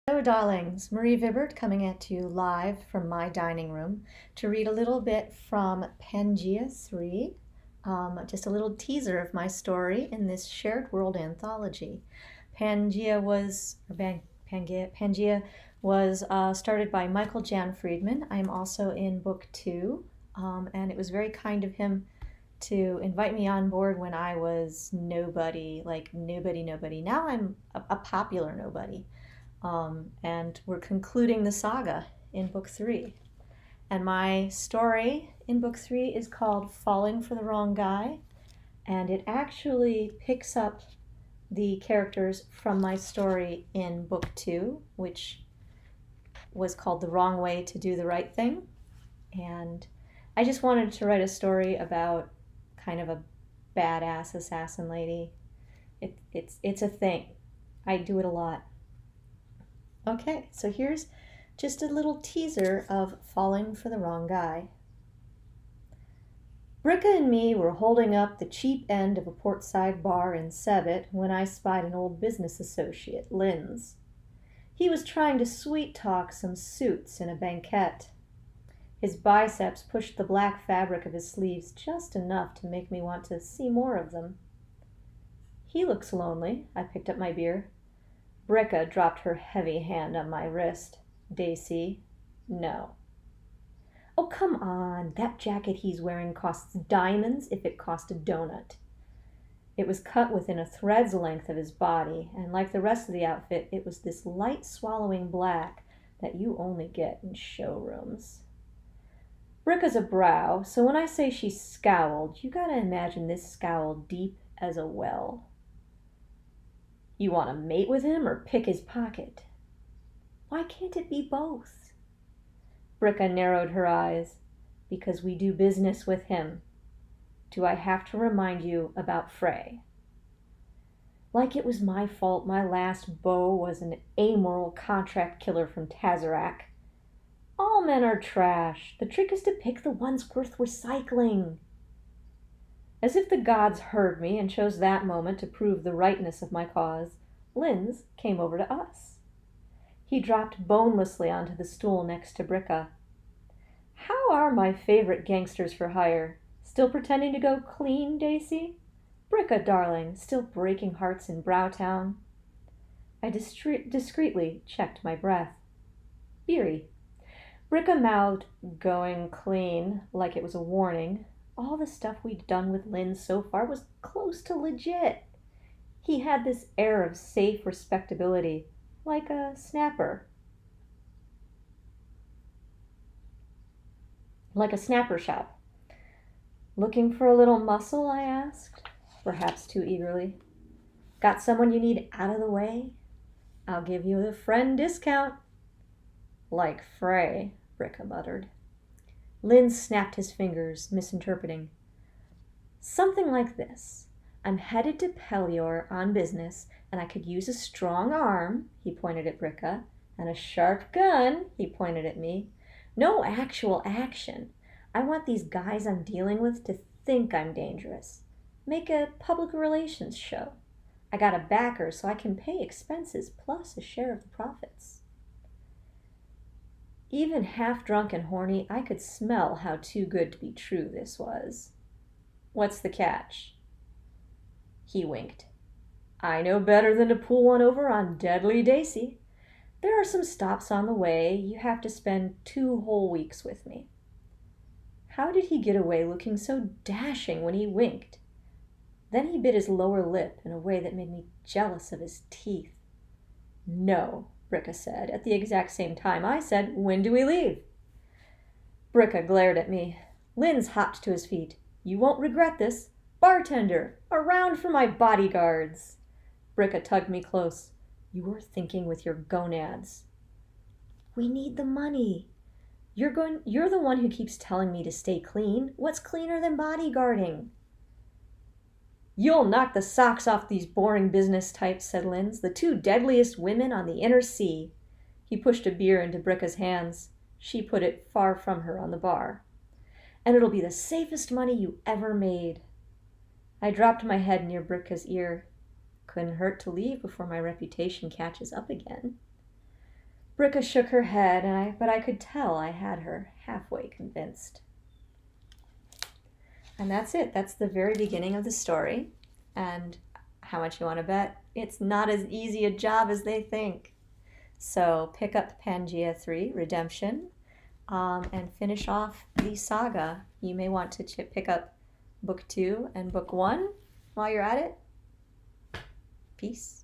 Hello, darlings. Marie Vibbert coming at you live from my dining room to read a little bit from Pangaea 3, just a little teaser of my story in this shared world anthology. Pangaea was started by Michael Jan Friedman. I'm also in book 2, and it was very kind of him to invite me on board when I was nobody, like nobody. Now I'm a popular nobody. And we're concluding the saga in book 3. And my story in book 3 is called Falling for the Wrong Guy, and it actually picks up the characters from my story in book 2, which was called The Wrong Way to Do the Right Thing. And I just wanted to write a story about kind of a badass assassin lady. It's a thing. I do it a lot. Okay, so here's just a little teaser of Falling for the Wrong Guy. Bricka and me were holding up the cheap end of a portside bar in Sebbet when I spied an old business associate, Linz. He was trying to sweet-talk some suits in a banquette. His biceps pushed the black fabric of his sleeves just enough to make me want to see more of them. He looks lonely. I picked up my beer. Bricka dropped her heavy hand on my wrist. Daisy, no. Oh, come on. That jacket he's wearing costs diamonds if it cost a donut. It was cut within a thread's length of his body, and like the rest of the outfit, it was this light-swallowing black that you only get in showrooms. Bricka's a brow, so when I say she scowled, you gotta imagine this scowl deep as a well. You want to mate with him or pick his pocket? Why can't it be both? Bricka narrowed her eyes. Because we do business with him. Do I have to remind you about Frey? Like it was my fault my last beau was an amoral contract killer from Tazarak. All men are trash. The trick is to pick the ones worth recycling. As if the gods heard me and chose that moment to prove the rightness of my cause, Linz came over to us. He dropped bonelessly onto the stool next to Bricka. How are my favorite gangsters for hire? Still pretending to go clean, Daisy? Bricka, darling, still breaking hearts in Browtown? I discreetly checked my breath. Beery. Bricka mouthed, going clean, like it was a warning. All the stuff we'd done with Linz so far was close to legit. He had this air of safe respectability, like a snapper. Like a snapper shop. Looking for a little muscle, I asked, perhaps too eagerly. Got someone you need out of the way? I'll give you the friend discount. Like Frey, Bricka muttered. Linz snapped his fingers, misinterpreting. Something like this. I'm headed to Pellior on business, and I could use a strong arm, he pointed at Bricka, and a sharp gun, he pointed at me. No actual action. I want these guys I'm dealing with to think I'm dangerous. Make a public relations show. I got a backer so I can pay expenses plus a share of the profits. Even half drunk and horny, I could smell how too good to be true this was. What's the catch? He winked. I know better than to pull one over on Deadly Daisy. There are some stops on the way. You have to spend 2 whole weeks with me. How did he get away looking so dashing when he winked? Then he bit his lower lip in a way that made me jealous of his teeth. No, Bricka said. At the exact same time I said, when do we leave? Bricka glared at me. Linz hopped to his feet. You won't regret this. Bartender, a round for my bodyguards. Bricka tugged me close. You're thinking with your gonads. We need the money. You're the one who keeps telling me to stay clean. What's cleaner than bodyguarding? You'll knock the socks off these boring business types, said Linz, the 2 deadliest women on the inner sea. He pushed a beer into Bricka's hands. She put it far from her on the bar. And it'll be the safest money you ever made. I dropped my head near Bricka's ear. Couldn't hurt to leave before my reputation catches up again. Bricka shook her head, but I could tell I had her halfway convinced. And that's it. That's the very beginning of the story. And how much you want to bet? It's not as easy a job as they think. So pick up Pangaea 3, Redemption, and finish off the saga. You may want to pick up Book 2 and Book 1 while you're at it. Peace.